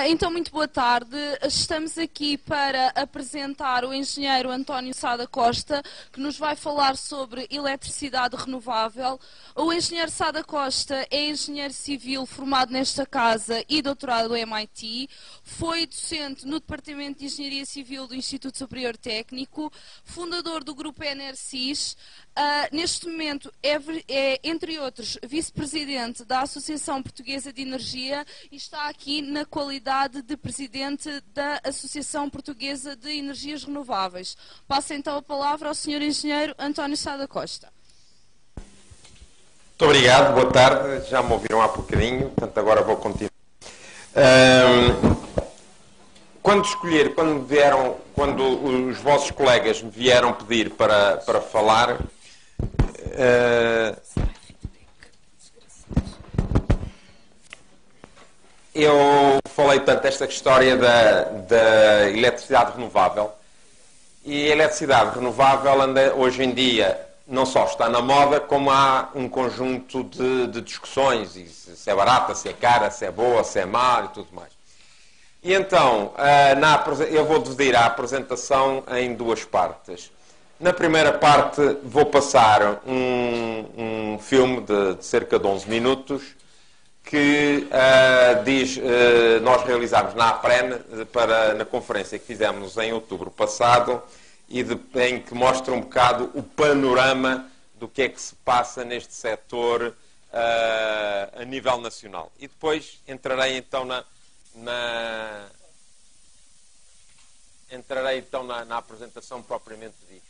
Então, muito boa tarde. Estamos aqui para apresentar o engenheiro António Sada Costa, que nos vai falar sobre eletricidade renovável. O engenheiro Sada Costa é engenheiro civil formado nesta casa e doutorado do MIT. Foi docente no Departamento de Engenharia Civil do Instituto Superior Técnico, fundador do grupo NRCIS. Neste momento é, entre outros, vice-presidente da Associação Portuguesa de Energia e está aqui na qualidade de presidente da Associação Portuguesa de Energias Renováveis. Passo então a palavra ao Sr. Engenheiro António Sada Costa. Muito obrigado, boa tarde. Já me ouviram há bocadinho, portanto agora vou continuar. Quando os vossos colegas me vieram pedir para falar, eu falei tanto esta história da eletricidade renovável, e a eletricidade renovável hoje em dia não só está na moda, como há um conjunto de discussões, e se é barata, se é cara, se é boa, se é má e tudo mais. E então, eu vou dividir a apresentação em duas partes. Na primeira parte vou passar um filme de cerca de 11 minutos que nós realizámos na APREN na conferência que fizemos em outubro passado em que mostra um bocado o panorama do que é que se passa neste setor a nível nacional. E depois entrarei então na apresentação propriamente dita.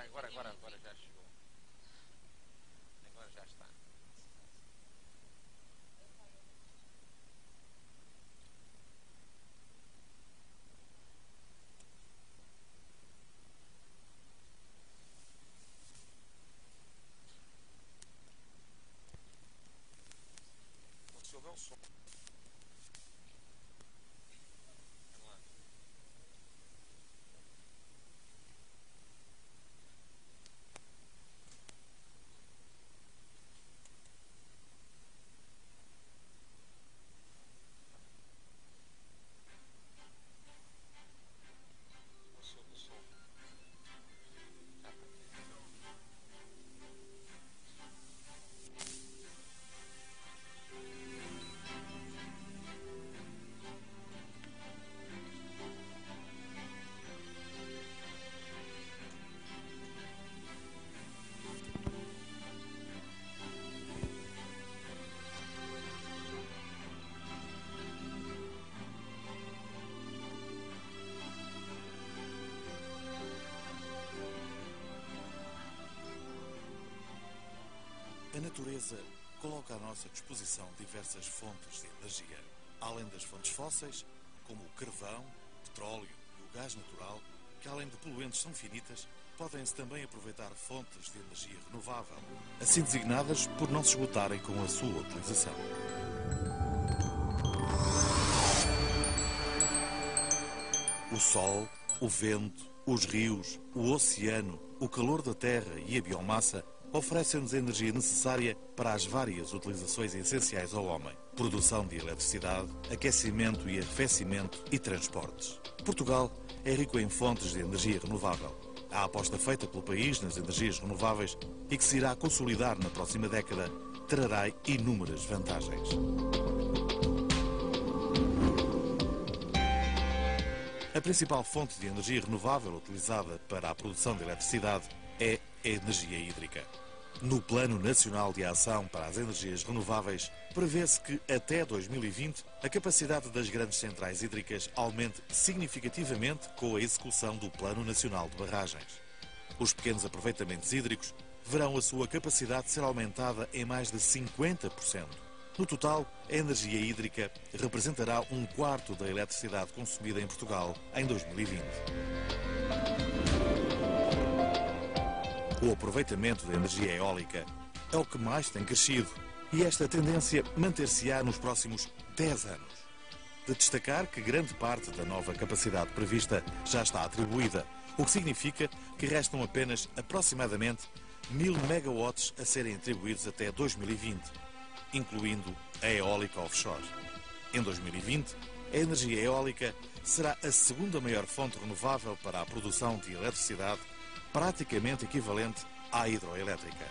Agora já chegou. Agora já está. Se houver um som. A natureza coloca à nossa disposição diversas fontes de energia. Além das fontes fósseis, como o carvão, o petróleo e o gás natural, que além de poluentes são finitas, podem-se também aproveitar fontes de energia renovável, assim designadas por não se esgotarem com a sua utilização. O sol, o vento, os rios, o oceano, o calor da terra e a biomassa oferecem-nos a energia necessária para as várias utilizações essenciais ao homem. Produção de eletricidade, aquecimento e arrefecimento e transportes. Portugal é rico em fontes de energia renovável. A aposta feita pelo país nas energias renováveis e que se irá consolidar na próxima década trará inúmeras vantagens. A principal fonte de energia renovável utilizada para a produção de eletricidade é a energia hídrica. No Plano Nacional de Ação para as Energias Renováveis, Prevê-se que até 2020 a capacidade das grandes centrais hídricas aumente significativamente com a execução do Plano Nacional de Barragens. Os pequenos aproveitamentos hídricos verão a sua capacidade ser aumentada em mais de 50%. No total, a energia hídrica representará 1/4 da eletricidade consumida em Portugal em 2020. O aproveitamento da energia eólica é o que mais tem crescido e esta tendência manter-se-á nos próximos 10 anos. De destacar que grande parte da nova capacidade prevista já está atribuída, o que significa que restam apenas aproximadamente 1000 megawatts a serem atribuídos até 2020, incluindo a eólica offshore. Em 2020, a energia eólica será a segunda maior fonte renovável para a produção de eletricidade, praticamente equivalente à hidroelétrica.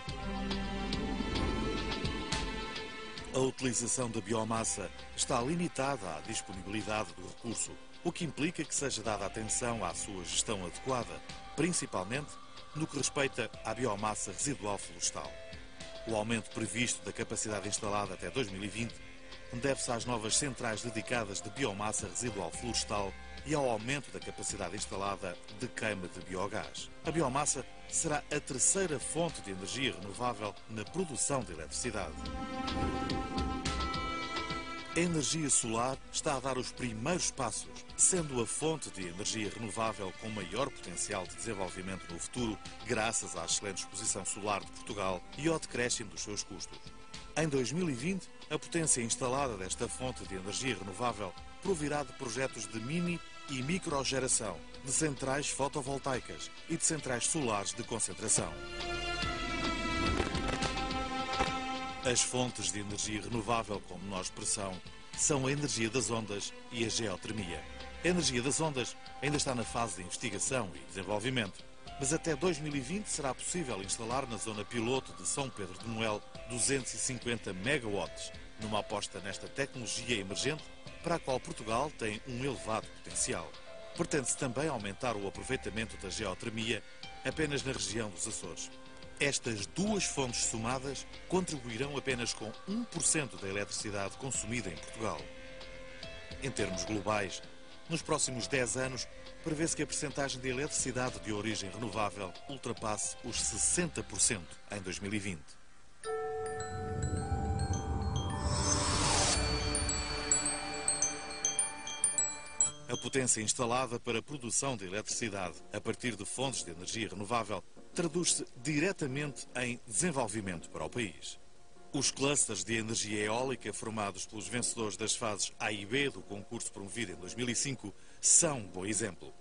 A utilização da biomassa está limitada à disponibilidade do recurso, o que implica que seja dada atenção à sua gestão adequada, principalmente no que respeita à biomassa residual florestal. O aumento previsto da capacidade instalada até 2020 deve-se às novas centrais dedicadas de biomassa residual florestal e ao aumento da capacidade instalada de queima de biogás. A biomassa será a terceira fonte de energia renovável na produção de eletricidade. A energia solar está a dar os primeiros passos, sendo a fonte de energia renovável com maior potencial de desenvolvimento no futuro, graças à excelente exposição solar de Portugal e ao decréscimo dos seus custos. Em 2020, a potência instalada desta fonte de energia renovável provirá de projetos de mini e microgeração, de centrais fotovoltaicas e de centrais solares de concentração. As fontes de energia renovável com menor expressão são a energia das ondas e a geotermia. A energia das ondas ainda está na fase de investigação e desenvolvimento, mas até 2020 será possível instalar na zona piloto de São Pedro de Moel 250 megawatts, numa aposta nesta tecnologia emergente para a qual Portugal tem um elevado potencial. Pretende-se também aumentar o aproveitamento da geotermia apenas na região dos Açores. Estas duas fontes somadas contribuirão apenas com 1% da eletricidade consumida em Portugal. Em termos globais, nos próximos 10 anos, prevê-se que a percentagem de eletricidade de origem renovável ultrapasse os 60% em 2020. A potência instalada para a produção de eletricidade a partir de fontes de energia renovável traduz-se diretamente em desenvolvimento para o país. Os clusters de energia eólica formados pelos vencedores das fases A e B do concurso promovido em 2005 são um bom exemplo.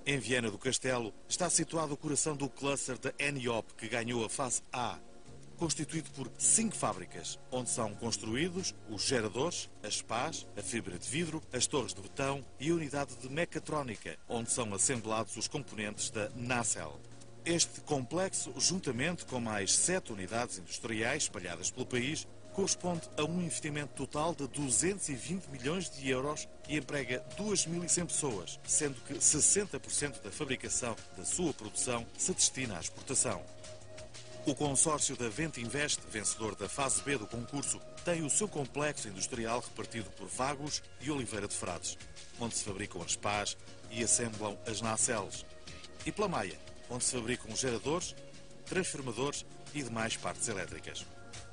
Em Viana do Castelo está situado o coração do cluster da ENIOP, que ganhou a fase A, constituído por 5 fábricas, onde são construídos os geradores, as pás, a fibra de vidro, as torres de betão e a unidade de mecatrónica, onde são assemblados os componentes da nacelle. Este complexo, juntamente com mais 7 unidades industriais espalhadas pelo país, corresponde a um investimento total de 220 milhões de euros e emprega 2.100 pessoas, sendo que 60% da fabricação da sua produção se destina à exportação. O consórcio da Ventinvest, vencedor da fase B do concurso, tem o seu complexo industrial repartido por Vagos e Oliveira de Frades, onde se fabricam as pás e assemblam as nacelles, e pela Maia, onde se fabricam geradores, transformadores e demais partes elétricas.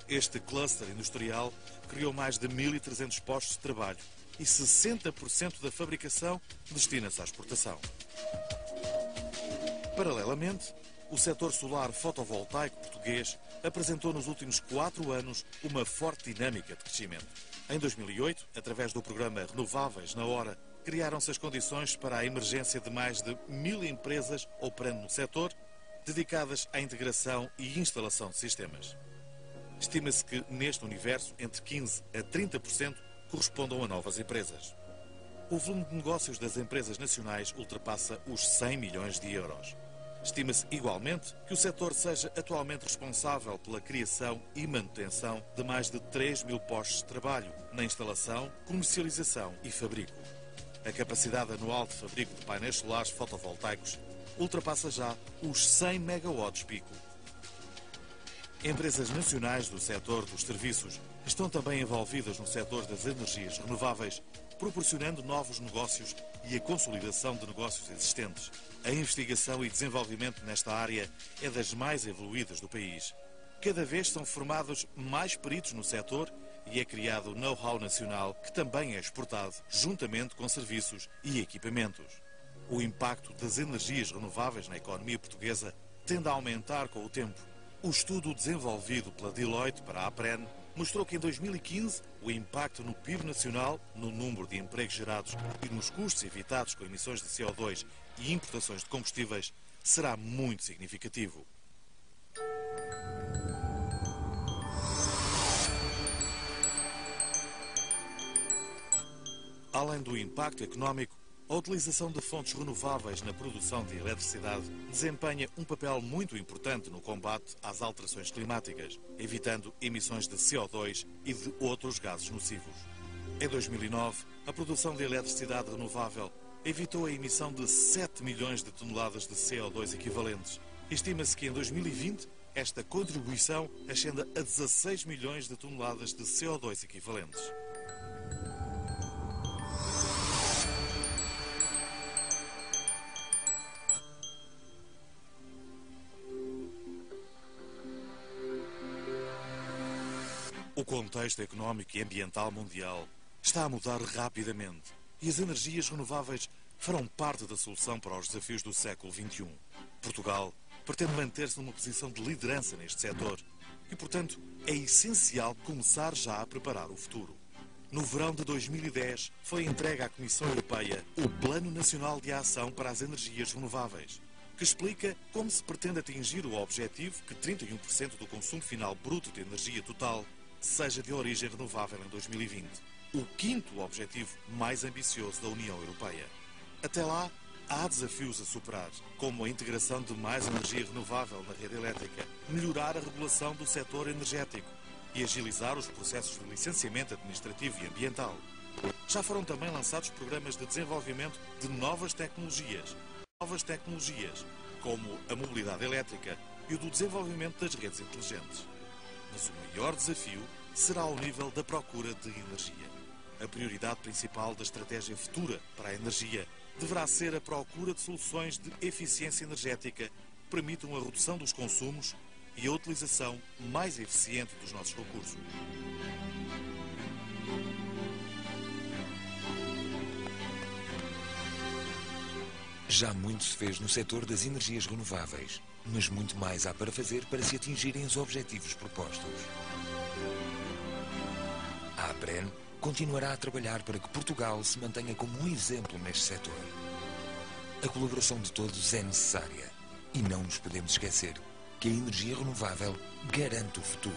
Este cluster industrial criou mais de 1.300 postos de trabalho e 60% da fabricação destina-se à exportação. Paralelamente, o setor solar fotovoltaico português apresentou nos últimos 4 anos uma forte dinâmica de crescimento. Em 2008, através do programa Renováveis na Hora, criaram-se as condições para a emergência de mais de 1000 empresas operando no setor, dedicadas à integração e instalação de sistemas. Estima-se que, neste universo, entre 15% a 30% correspondam a novas empresas. O volume de negócios das empresas nacionais ultrapassa os 100 milhões de euros. Estima-se igualmente que o setor seja atualmente responsável pela criação e manutenção de mais de 3.000 postos de trabalho na instalação, comercialização e fabrico. A capacidade anual de fabrico de painéis solares fotovoltaicos ultrapassa já os 100 megawatts pico. Empresas nacionais do setor dos serviços estão também envolvidas no setor das energias renováveis, proporcionando novos negócios e a consolidação de negócios existentes. A investigação e desenvolvimento nesta área é das mais evoluídas do país. Cada vez são formados mais peritos no setor e é criado know-how nacional que também é exportado, juntamente com serviços e equipamentos. O impacto das energias renováveis na economia portuguesa tende a aumentar com o tempo. O estudo desenvolvido pela Deloitte para a APREN mostrou que em 2015 o impacto no PIB nacional, no número de empregos gerados e nos custos evitados com emissões de CO2 e importações de combustíveis será muito significativo. Além do impacto económico, a utilização de fontes renováveis na produção de eletricidade desempenha um papel muito importante no combate às alterações climáticas, evitando emissões de CO2 e de outros gases nocivos. Em 2009, a produção de eletricidade renovável evitou a emissão de 7 milhões de toneladas de CO2 equivalentes. Estima-se que em 2020 esta contribuição ascenda a 16 milhões de toneladas de CO2 equivalentes. O contexto económico e ambiental mundial está a mudar rapidamente e as energias renováveis farão parte da solução para os desafios do século XXI. Portugal pretende manter-se numa posição de liderança neste setor e, portanto, é essencial começar já a preparar o futuro. No verão de 2010, foi entregue à Comissão Europeia o Plano Nacional de Ação para as Energias Renováveis, que explica como se pretende atingir o objetivo que 31% do consumo final bruto de energia total seja de origem renovável em 2020. O quinto objetivo mais ambicioso da União Europeia. Até lá, há desafios a superar, como a integração de mais energia renovável na rede elétrica, melhorar a regulação do setor energético e agilizar os processos de licenciamento administrativo e ambiental. Já foram também lançados programas de desenvolvimento de novas tecnologias, como a mobilidade elétrica e o do desenvolvimento das redes inteligentes. Mas o maior desafio será ao nível da procura de energia. A prioridade principal da estratégia futura para a energia deverá ser a procura de soluções de eficiência energética que permitam a redução dos consumos e a utilização mais eficiente dos nossos recursos. Já muito se fez no setor das energias renováveis, mas muito mais há para fazer para se atingirem os objetivos propostos. A APREN continuará a trabalhar para que Portugal se mantenha como um exemplo neste setor. A colaboração de todos é necessária e não nos podemos esquecer que a energia renovável garante o futuro.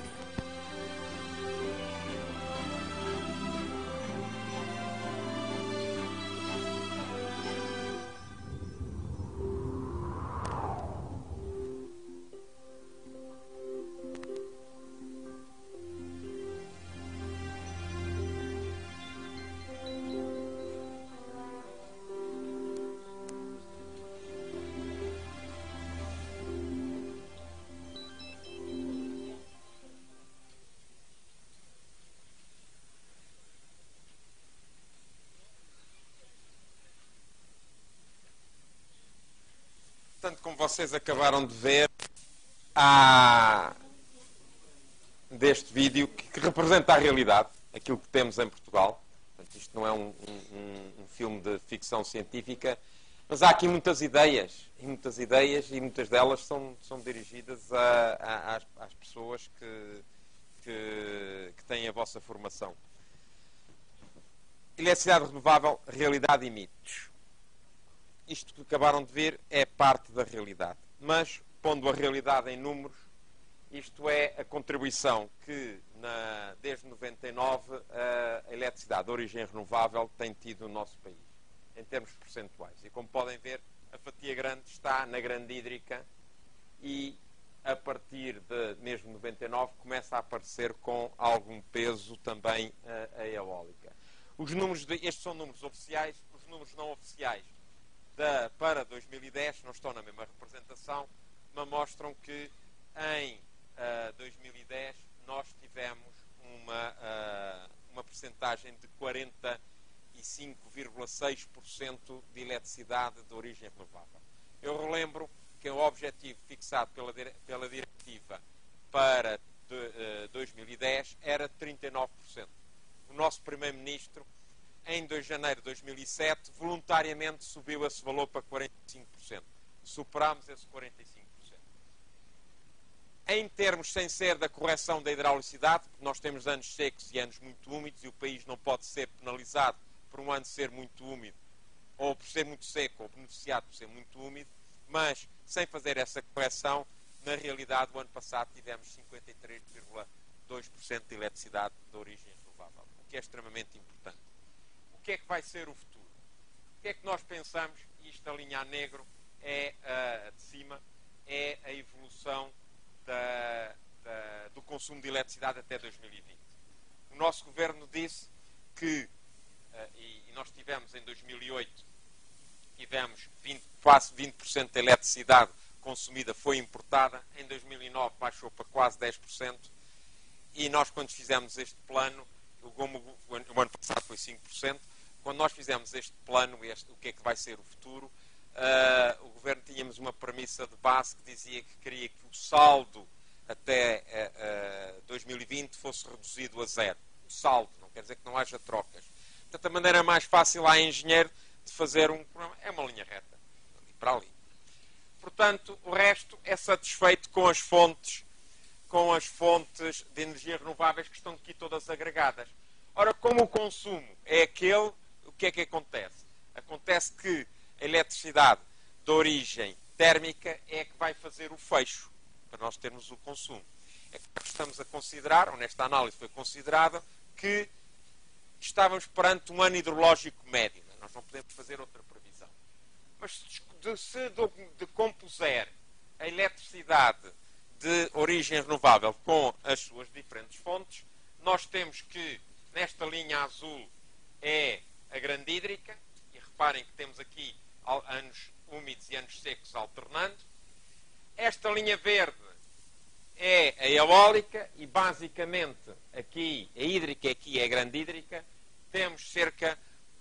Portanto, como vocês acabaram de ver, há deste vídeo que representa a realidade, aquilo que temos em Portugal. Portanto, isto não é um filme de ficção científica, mas há aqui muitas ideias, e muitas delas são dirigidas às pessoas que têm a vossa formação. Eletricidade renovável, realidade e mitos. Isto que acabaram de ver é parte da realidade. Mas, pondo a realidade em números, isto é a contribuição que, desde 99, a eletricidade de origem renovável tem tido no nosso país, em termos percentuais. E, como podem ver, a fatia grande está na grande hídrica e, a partir de mesmo 99, começa a aparecer com algum peso também a eólica. Estes são números oficiais, os números não oficiais para 2010 não estão na mesma representação, mas mostram que em 2010, nós tivemos uma percentagem de 45,6% de eletricidade de origem renovável. Eu relembro que o objetivo fixado pela diretiva para 2010 era 39%. O nosso Primeiro-Ministro, em 2 de janeiro de 2007, voluntariamente subiu esse valor para 45%. Superámos esse 45%. Em termos, sem ser da correção da hidraulicidade, porque nós temos anos secos e anos muito úmidos, e o país não pode ser penalizado por um ano ser muito úmido, ou por ser muito seco, ou beneficiado por ser muito úmido, mas sem fazer essa correção, na realidade, o ano passado tivemos 53,2% de eletricidade de origem renovável, o que é extremamente importante. O que é que vai ser o futuro? O que é que nós pensamos, e isto na linha a negro, de cima, é a evolução do consumo de eletricidade até 2020. O nosso governo disse que, e nós tivemos em 2008, tivemos quase 20% da eletricidade consumida foi importada, em 2009 baixou para quase 10%, e nós quando fizemos este plano, o ano passado foi 5%, quando nós fizemos este plano, o que é que vai ser o futuro, o governo tínhamos uma premissa de base que dizia que queria que o saldo até 2020 fosse reduzido a zero. O saldo, não quer dizer que não haja trocas. Portanto, a maneira mais fácil a engenheiro de fazer um programa é uma linha reta, de para ali. Portanto, o resto é satisfeito com as fontes de energia renováveis que estão aqui todas agregadas. Ora, como o consumo é aquele, o que é que acontece? Acontece que a eletricidade de origem térmica é que vai fazer o fecho para nós termos o consumo. É que estamos a considerar, ou nesta análise foi considerada, que estávamos perante um ano hidrológico médio. Nós não podemos fazer outra previsão. Mas se decompuser a eletricidade de origem renovável com as suas diferentes fontes, nós temos que, nesta linha azul, é a grande hídrica, e reparem que temos aqui anos úmidos e anos secos alternando. Esta linha verde é a eólica e basicamente aqui a hídrica aqui é a grande hídrica. Temos cerca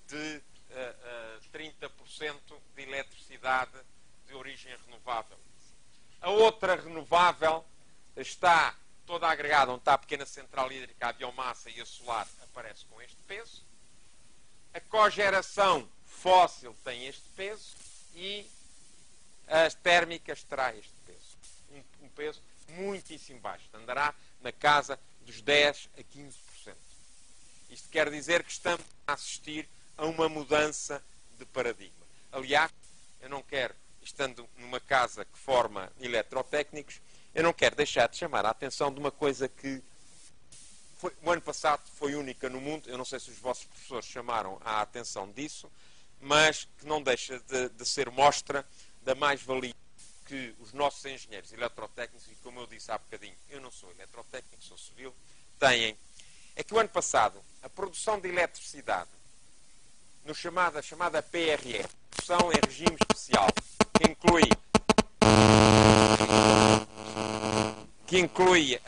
de 30% de eletricidade de origem renovável. A outra renovável está toda agregada, onde está a pequena central hídrica, a biomassa e a solar aparece com este peso. A cogeração fóssil tem este peso e as térmicas terá este peso. Um peso muitíssimo baixo. Andará na casa dos 10% a 15%. Isto quer dizer que estamos a assistir a uma mudança de paradigma. Aliás, eu não quero, estando numa casa que forma eletrotécnicos, eu não quero deixar de chamar a atenção de uma coisa que o ano passado foi única no mundo. Eu não sei se os vossos professores chamaram a atenção disso, mas que não deixa de ser mostra da mais-valia que os nossos engenheiros eletrotécnicos, e como eu disse há bocadinho, eu não sou eletrotécnico, sou civil, têm. É que o ano passado, a produção de eletricidade, no chamada PRR, produção em regime especial, que inclui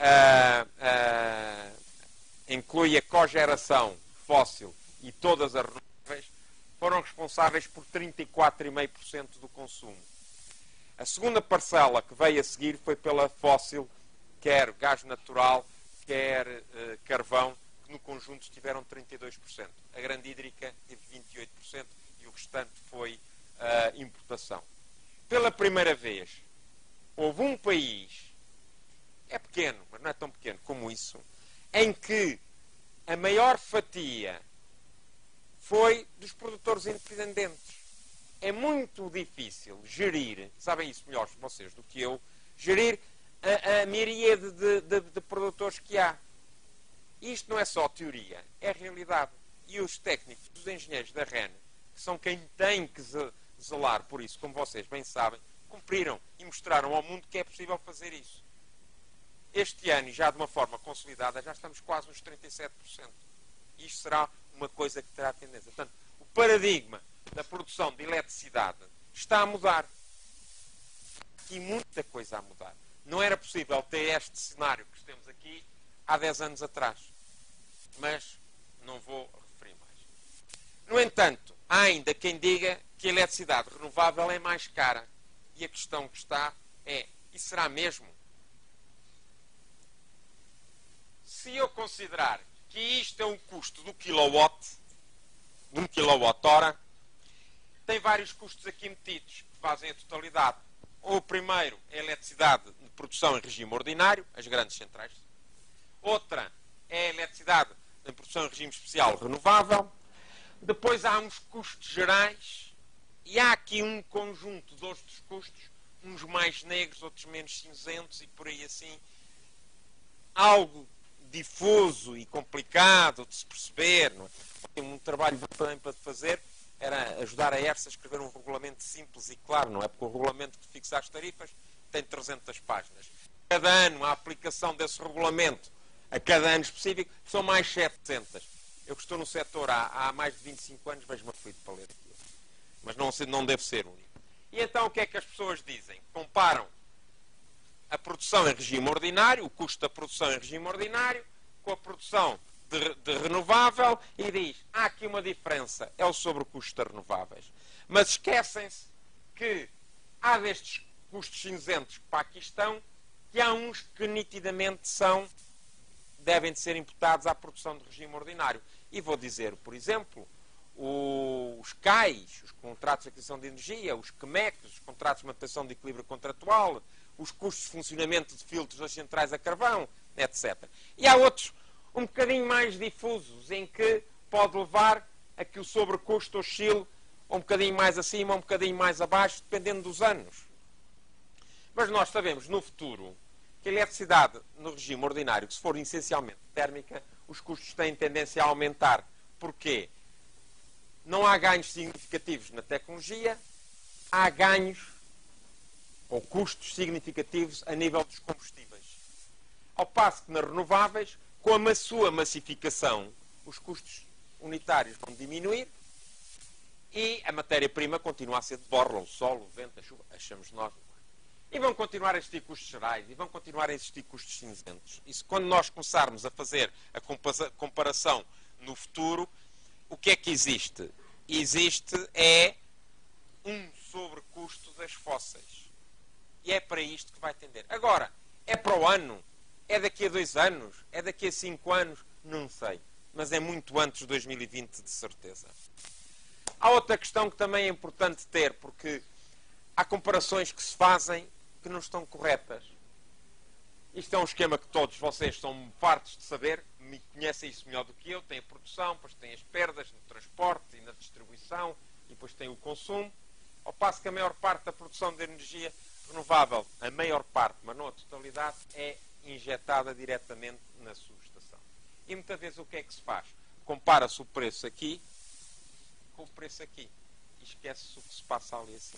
a cogeração fóssil e todas as renováveis, foram responsáveis por 34,5% do consumo. A segunda parcela que veio a seguir foi pela fóssil, quer gás natural, quer carvão, que no conjunto tiveram 32%. A grande hídrica teve 28% e o restante foi importação. Pela primeira vez, houve um país, é pequeno, mas não é tão pequeno como isso, em que a maior fatia foi dos produtores independentes. É muito difícil gerir, sabem isso melhor vocês do que eu, gerir a miríade de produtores que há. Isto não é só teoria, é realidade. E os técnicos, os engenheiros da REN, que são quem tem que zelar por isso, como vocês bem sabem, cumpriram e mostraram ao mundo que é possível fazer isso. Este ano, e já de uma forma consolidada, já estamos quase nos 37%. Isto será uma coisa que terá tendência. Portanto, o paradigma da produção de eletricidade está a mudar. E muita coisa a mudar. Não era possível ter este cenário que temos aqui há 10 anos atrás. Mas não vou referir mais. No entanto, há ainda quem diga que a eletricidade renovável é mais cara. E a questão que está é, e será mesmo? Se eu considerar que isto é o custo do kilowatt, de 1 kWh, tem vários custos aqui metidos, que fazem a totalidade. O primeiro é a eletricidade de produção em regime ordinário, as grandes centrais. Outra é a eletricidade em produção em regime especial renovável. Depois há uns custos gerais e há aqui um conjunto de outros custos, uns mais negros, outros menos cinzentos e por aí assim. Algo difuso e complicado de se perceber. Não é? Um trabalho também para fazer era ajudar a ERSA a escrever um regulamento simples e claro, não é? Porque o regulamento que fixa as tarifas tem 300 páginas. Cada ano a aplicação desse regulamento, a cada ano específico, são mais 700. Eu que estou no setor há mais de 25 anos, vejo-me aflito para ler aquilo. Mas não deve ser único. E então o que é que as pessoas dizem? Comparam a produção em regime ordinário, o custo da produção em regime ordinário, com a produção de renovável e diz, há aqui uma diferença, é o sobrecusto das renováveis. Mas esquecem-se que há destes custos cinzentos que para aqui estão, que há uns que nitidamente devem de ser imputados à produção de regime ordinário. E vou dizer, por exemplo, os CAIs, os contratos de aquisição de energia, os CMECs, os contratos de manutenção de equilíbrio contratual, os custos de funcionamento de filtros das centrais a carvão, etc. E há outros um bocadinho mais difusos, em que pode levar a que o sobrecusto oscile um bocadinho mais acima, um bocadinho mais abaixo, dependendo dos anos. Mas nós sabemos, no futuro, que a eletricidade no regime ordinário, que se for essencialmente térmica, os custos têm tendência a aumentar. Porquê? Não há ganhos significativos na tecnologia, há ganhos ou custos significativos a nível dos combustíveis. Ao passo que nas renováveis, com a sua massificação, os custos unitários vão diminuir e a matéria-prima continua a ser de borla, o sol, o vento, a chuva, achamos nós. E vão continuar a existir custos gerais e vão continuar a existir custos cinzentos. Isso, quando nós começarmos a fazer a comparação no futuro, o que é que existe? Existe um sobrecusto das fósseis. E é para isto que vai tender. Agora, é para o ano? É daqui a 2 anos? É daqui a 5 anos? Não sei. Mas é muito antes de 2020, de certeza. Há outra questão que também é importante ter, porque há comparações que se fazem que não estão corretas. Isto é um esquema que todos vocês são fartos de saber, me conhecem isso melhor do que eu. Tem a produção, depois tem as perdas no transporte e na distribuição, e depois tem o consumo. Ao passo que a maior parte da produção de energia renovável, a maior parte, mas não a totalidade, é injetada diretamente na subestação. E muitas vezes o que é que se faz? Compara-se o preço aqui com o preço aqui. E esquece-se o que se passa ali assim.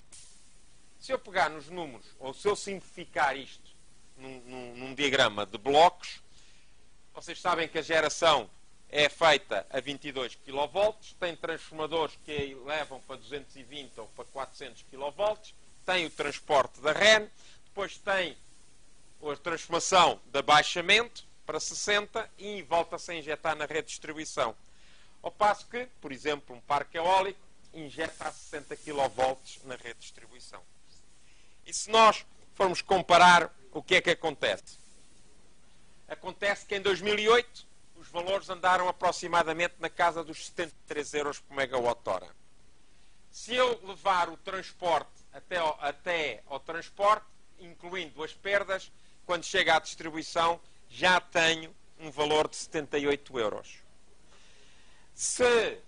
Se eu pegar nos números, ou se eu simplificar isto num diagrama de blocos, vocês sabem que a geração é feita a 22 kV, tem transformadores que levam para 220 ou para 400 kV, tem o transporte da REN, depois tem a transformação de abaixamento para 60 e volta-se a injetar na rede de distribuição. Ao passo que, por exemplo, um parque eólico injeta a 60 kV na rede de distribuição. E se nós formos comparar, o que é que acontece? Acontece que em 2008 os valores andaram aproximadamente na casa dos 73 euros por megawatt-hora. Se eu levar o transporte até ao transporte, incluindo as perdas, quando chega à distribuição, já tenho um valor de 78 euros. Se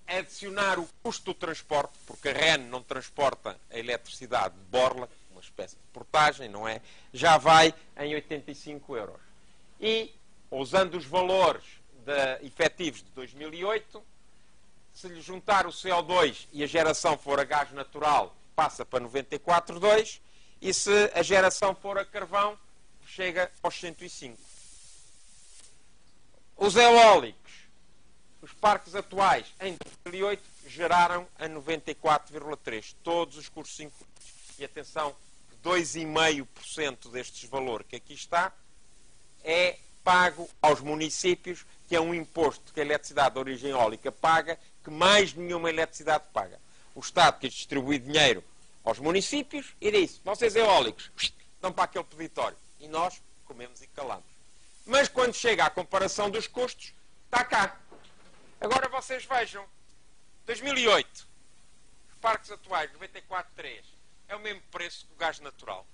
adicionar o custo do transporte, porque a REN não transporta a eletricidade de borla, uma espécie de portagem, não é? Já vai em 85 euros. E, usando os valores efetivos de 2008, se lhe juntar o CO2 e a geração for a gás natural, passa para 94,2, e se a geração for a carvão, chega aos 105. Os eólicos, os parques atuais, em 2008, geraram a 94,3. Todos os custos incluídos. E atenção, 2,5% deste valor que aqui está é pago aos municípios, que é um imposto que a eletricidade de origem eólica paga, que mais nenhuma eletricidade paga. O Estado quis distribuir dinheiro aos municípios e disse, vocês eólicos, dão para aquele peditório. E nós comemos e calamos. Mas quando chega à comparação dos custos, está cá. Agora vocês vejam, 2008, os parques atuais, 94,3, é o mesmo preço que o gás natural.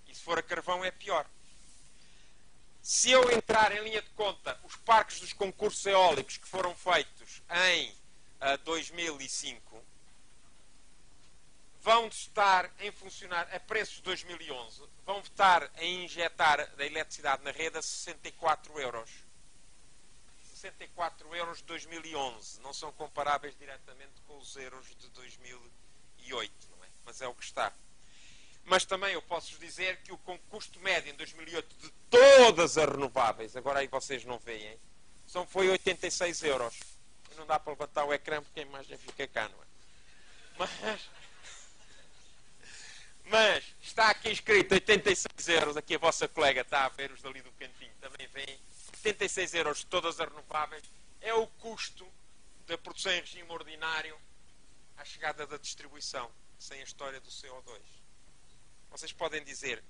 E se for a carvão é pior. Se eu entrar em linha de conta os parques dos concursos eólicos que foram feitos em 2005, vão estar em funcionar a preços de 2011, vão estar a injetar a eletricidade na rede a 64 euros. 64 euros de 2011 não são comparáveis diretamente com os euros de 2008, não é? Mas é o que está. Mas também eu posso dizer que o custo médio em 2008 de todas as renováveis, agora aí vocês não veem, foi 86 euros. E não dá para levantar o ecrã porque a imagem fica cá, não é? Mas está aqui escrito 86 euros, aqui a vossa colega está a ver, os dali do cantinho também veem, 86 euros de todas as renováveis é o custo da produção em regime ordinário à chegada da distribuição, sem a história do CO2. Vocês podem dizer,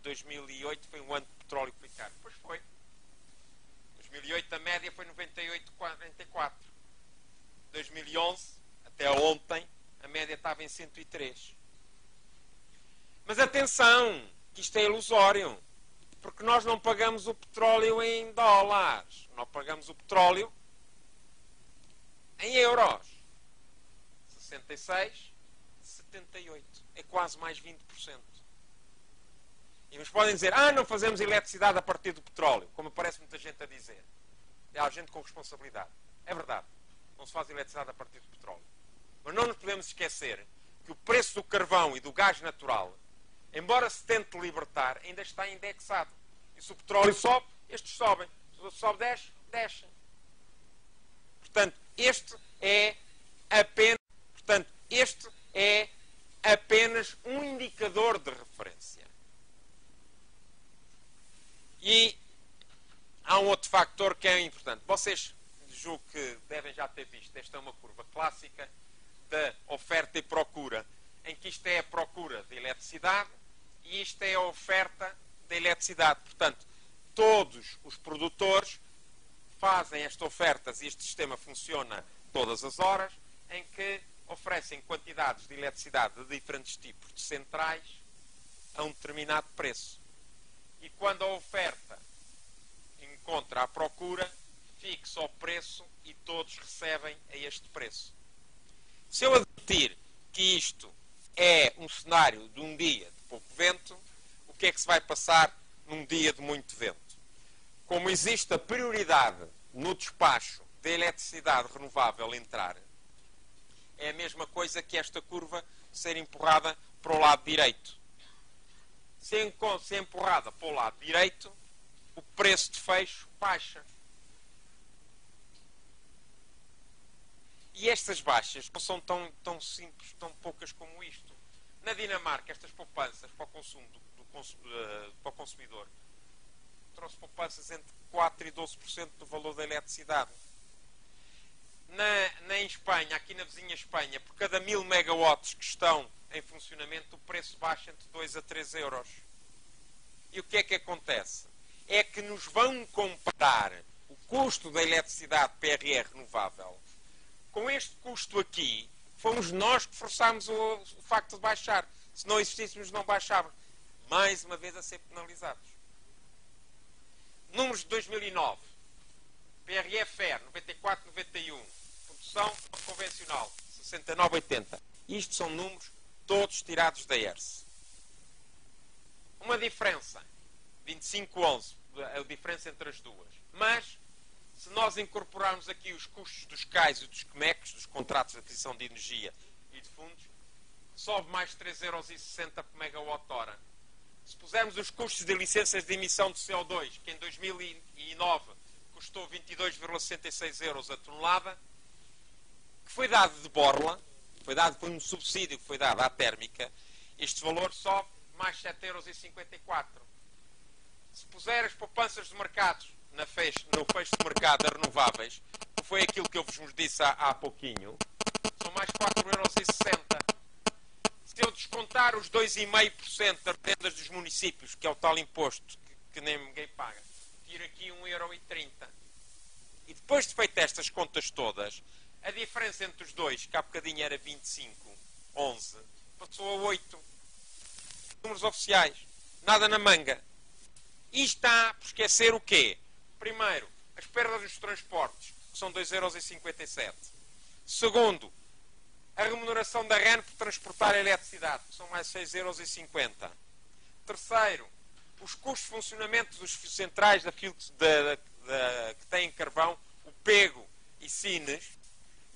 2008 foi um ano de petróleo que foi caro. Pois foi. 2008 a média foi 98,44. 2011, até ontem, a média estava em 103. Mas atenção, que isto é ilusório. Porque nós não pagamos o petróleo em dólares. Nós pagamos o petróleo em euros. 66, 78. É quase mais 20%. E nos podem dizer, não fazemos eletricidade a partir do petróleo, como parece muita gente a dizer. Há gente com responsabilidade. É verdade. Não se faz eletricidade a partir do petróleo. Mas não nos podemos esquecer que o preço do carvão e do gás natural, embora se tente libertar, ainda está indexado. E se o petróleo sobe, estes sobem. Se o sobe 10, descem. Portanto, este é apenas um indicador de referência. E há um outro fator que é importante. Vocês, julgo que devem já ter visto, esta é uma curva clássica da oferta e procura, em que isto é a procura de eletricidade e isto é a oferta da eletricidade. Portanto, todos os produtores fazem estas ofertas e este sistema funciona todas as horas, em que oferecem quantidades de eletricidade de diferentes tipos de centrais a um determinado preço. E quando a oferta encontra a procura, fixa o preço e todos recebem a este preço. Se eu admitir que isto é um cenário de um dia de pouco vento, o que é que se vai passar num dia de muito vento? Como existe a prioridade no despacho da eletricidade renovável entrar, é a mesma coisa que esta curva ser empurrada para o lado direito. Se é empurrada para o lado direito, o preço de fecho baixa. E estas baixas não são tão simples, tão poucas como isto. Na Dinamarca, estas poupanças para o consumo para o consumidor trouxe poupanças entre 4% e 12% do valor da eletricidade. Na Espanha, aqui na vizinha Espanha, por cada 1000 megawatts que estão em funcionamento, o preço baixa entre 2 a 3 euros. E o que é que acontece? É que nos vão comparar o custo da eletricidade PRR renovável com este custo aqui. Fomos nós que forçámos o facto de baixar. Se não existíssemos, não baixávamos. Mais uma vez a ser penalizados. Números de 2009. PRF-R 94-91. Produção convencional 69-80. Isto são números todos tirados da ERSE. Uma diferença 25-11. A diferença entre as duas. Mas, se nós incorporarmos aqui os custos dos CAIs e dos CMECs, dos contratos de aquisição de energia e de fundos, sobe mais 3,60€ por megawatt-hora. Se pusermos os custos de licenças de emissão de CO2, que em 2009 custou 22,66€ a tonelada, que foi dado de borla, foi um subsídio que foi dado à térmica, este valor sobe mais 7,54 €. Se puser as poupanças de mercados no fecho de mercado das renováveis, que foi aquilo que eu vos disse há pouquinho, são mais 4,60 €. Se eu descontar os 2,5% das rendas dos municípios, que é o tal imposto que nem ninguém paga, tiro aqui 1,30 €. E depois de feitas estas contas todas, a diferença entre os dois, que há bocadinho era 25,11, passou a 8. Números oficiais. Nada na manga. E está por esquecer o quê? Primeiro, as perdas dos transportes, que são 2,57 €. Segundo, a remuneração da REN por transportar a eletricidade, que são mais 6,50 €. Terceiro, os custos de funcionamento dos centrais que têm carvão, o PEGO e Sines,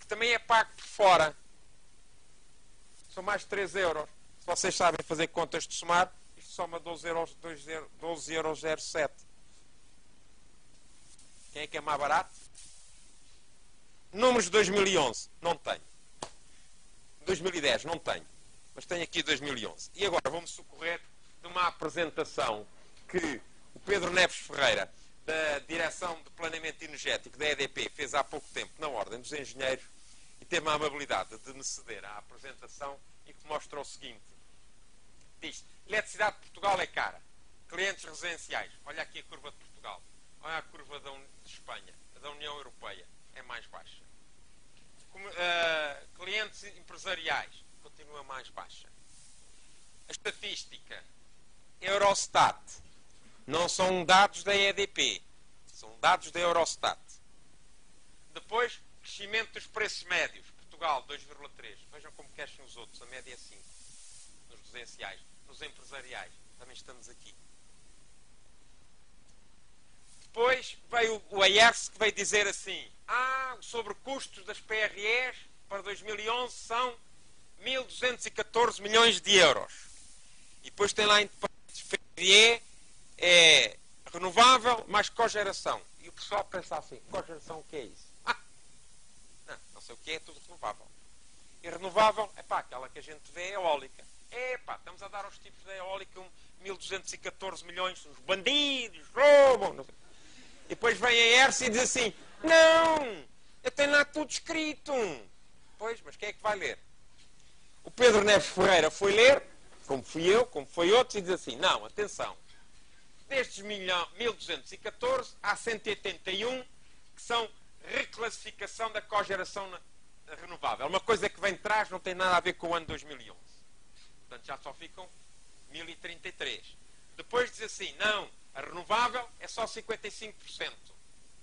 que também é pago por fora. São mais 3 €. Se vocês sabem fazer contas de somar, isto soma 12,07 €. Quem é que é mais barato? Números de 2011, não tenho. 2010, não tenho. Mas tenho aqui 2011. E agora vou-me socorrer de uma apresentação que o Pedro Neves Ferreira, da Direção de Planeamento Energético da EDP, fez há pouco tempo na Ordem dos Engenheiros e teve a amabilidade de me ceder à apresentação e que mostra o seguinte. Diz, eletricidade de Portugal é cara. Clientes residenciais. Olha aqui a curva de Portugal. Olha a curva de Espanha. A da União Europeia é mais baixa. Clientes empresariais. Continua mais baixa. A estatística. Eurostat. Não são dados da EDP. São dados da Eurostat. Depois, crescimento dos preços médios. Portugal, 2,3. Vejam como crescem os outros. A média é 5. Nos residenciais. Nos empresariais. Também estamos aqui. Depois veio o AERS que veio dizer assim, os sobrecustos das PREs para 2011 são 1.214 milhões de euros. E depois tem lá em PRE é renovável mais cogeração. E o pessoal pensa assim, cogeração o que é isso? Não sei o que é tudo renovável. E renovável, aquela que a gente vê é eólica. Estamos a dar aos tipos da eólica 1.214 milhões, os bandidos, roubam. Não sei. E depois vem a ERSE e diz assim, não, eu tenho lá tudo escrito. Pois, mas quem é que vai ler? O Pedro Neves Ferreira foi ler, como fui eu, como foi outros, e diz assim, não, atenção, destes 1.214, há 181 que são reclassificação da cogeração renovável. Uma coisa que vem de trás não tem nada a ver com o ano 2011. Portanto, já só ficam 1.033. Depois diz assim, não, a renovável é só 55%.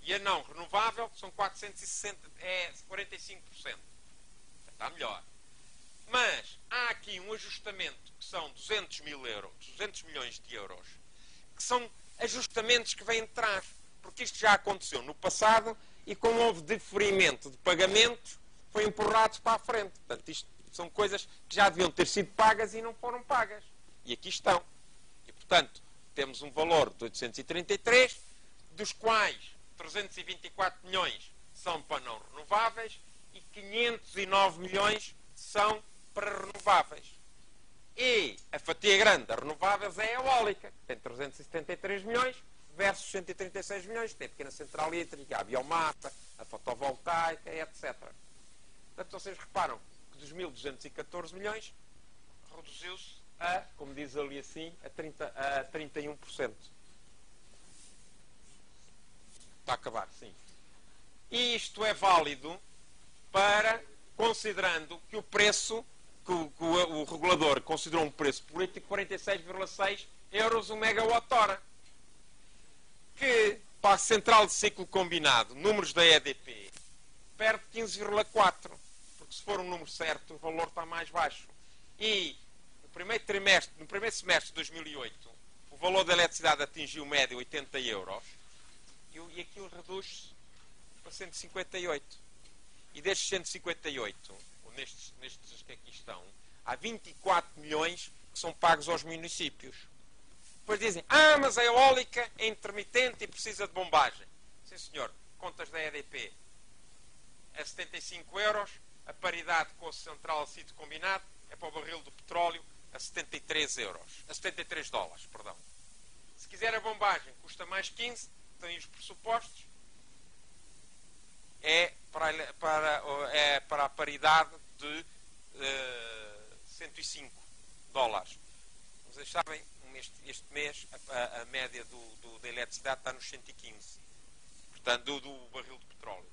E a não renovável são 45%. Está melhor. Mas há aqui um ajustamento que são 200 milhões de euros, que são ajustamentos que vêm de trás. Porque isto já aconteceu no passado e como houve diferimento de pagamentos, foi empurrado para a frente. Portanto, isto são coisas que já deviam ter sido pagas e não foram pagas. E aqui estão. E, portanto, temos um valor de 833, dos quais 324 milhões são para não renováveis e 509 milhões são para renováveis. E a fatia grande das renováveis é a eólica, que tem 373 milhões versus 136 milhões, tem a pequena central elétrica, a biomassa, a fotovoltaica, etc. Portanto, vocês reparam que dos 1.214 milhões reduziu-se a, como diz ali assim, a 31%. Está a acabar, sim. E isto é válido para, considerando que o preço, que o regulador considerou um preço político de 46,6 euros o megawatt-hora. Que, para a central de ciclo combinado, números da EDP, perde 15,4. Porque se for um número certo, o valor está mais baixo. E no primeiro semestre de 2008, o valor da eletricidade atingiu média 80 euros e aquilo reduz-se para 158. E destes 158, ou nestes que aqui estão, há 24 milhões que são pagos aos municípios. Depois dizem, mas a eólica é intermitente e precisa de bombagem. Sim, senhor, contas da EDP a 75 euros, a paridade com a central a sítio combinado é para o barril do petróleo a 73 dólares, perdão. Se quiser a bombagem, custa mais 15, tem os pressupostos, é para a paridade de 105 dólares. Vocês sabem, este mês a média da eletricidade está nos 115, portanto, do barril de petróleo.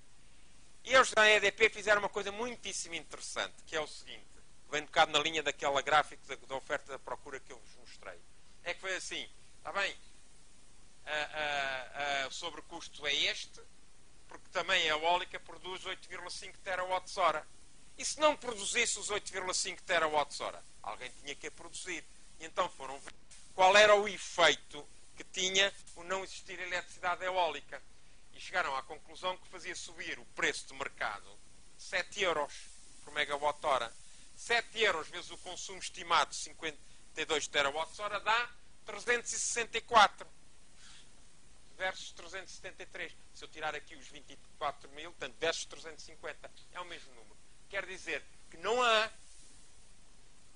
E eles da EDP fizeram uma coisa muitíssimo interessante, que é o seguinte, vem um bocado na linha daquela gráfica da oferta e da procura que eu vos mostrei. É que foi assim, está bem, o sobrecusto é este, porque também a eólica produz 8,5 terawatts-hora. E se não produzisse os 8,5 terawatts-hora? Alguém tinha que a produzir. E então foram ver qual era o efeito que tinha o não existir eletricidade eólica. E chegaram à conclusão que fazia subir o preço de mercado 7 euros por megawatt-hora. 7 euros vezes o consumo estimado de 52 terawatts-hora dá 364 versus 373. Se eu tirar aqui os 24 mil, portanto, versus 350, é o mesmo número. Quer dizer que não há,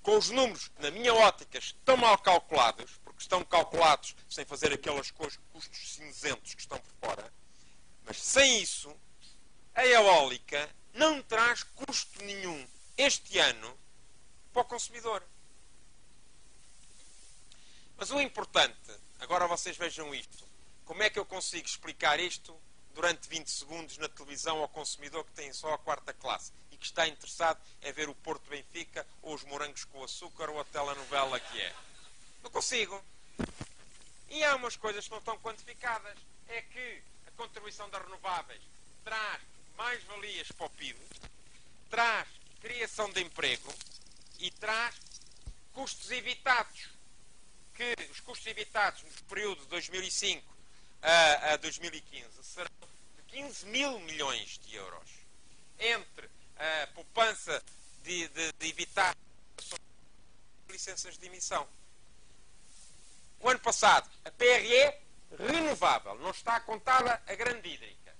com os números que na minha ótica estão mal calculados, porque estão calculados sem fazer aqueles custos cinzentos que estão por fora, mas sem isso, a eólica não traz custo nenhum este ano para o consumidor. Mas o importante, agora vocês vejam isto, como é que eu consigo explicar isto durante 20 segundos na televisão ao consumidor que tem só a quarta classe e que está interessado em ver o Porto Benfica ou os morangos com açúcar ou a telenovela que é? Não consigo. E há umas coisas que não estão quantificadas. É que a contribuição das renováveis traz mais-valias para o PIB, traz criação de emprego e traz custos evitados. Que os custos evitados no período de 2005 a 2015 serão de 15 mil milhões de euros. Entre a poupança de evitar licenças de emissão. O ano passado, a PRE renovável, não está contada a grande hídrica.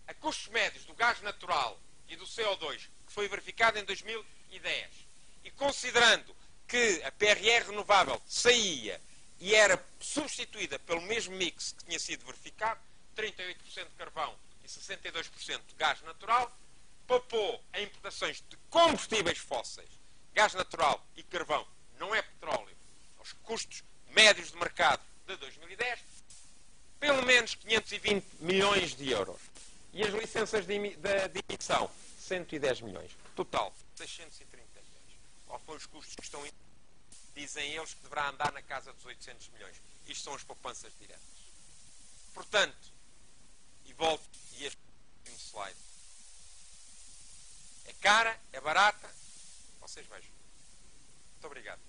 A custos médios do gás natural e do CO2, que foi verificado em 2010, e considerando que a PRE renovável saía e era substituída pelo mesmo mix que tinha sido verificado, 38% de carvão e 62% de gás natural, poupou em importações de combustíveis fósseis, gás natural e carvão, não é petróleo, aos custos médios de mercado de 2010, pelo menos 520 milhões de euros. E as licenças de emissão, 110 milhões. Total, 630 milhões. Qual foram os custos que estão... Dizem eles que deverá andar na casa dos 800 milhões. Isto são as poupanças diretas. Portanto, e volto, e este último slide. É cara, é barata, vocês vejam. Muito obrigado.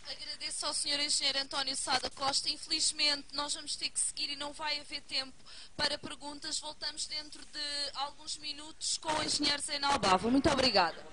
Agradeço ao Sr. Engenheiro António Sada Costa. Infelizmente, nós vamos ter que seguir e não vai haver tempo para perguntas. Voltamos dentro de alguns minutos com o Engenheiro Zé Nalbava. Muito obrigada.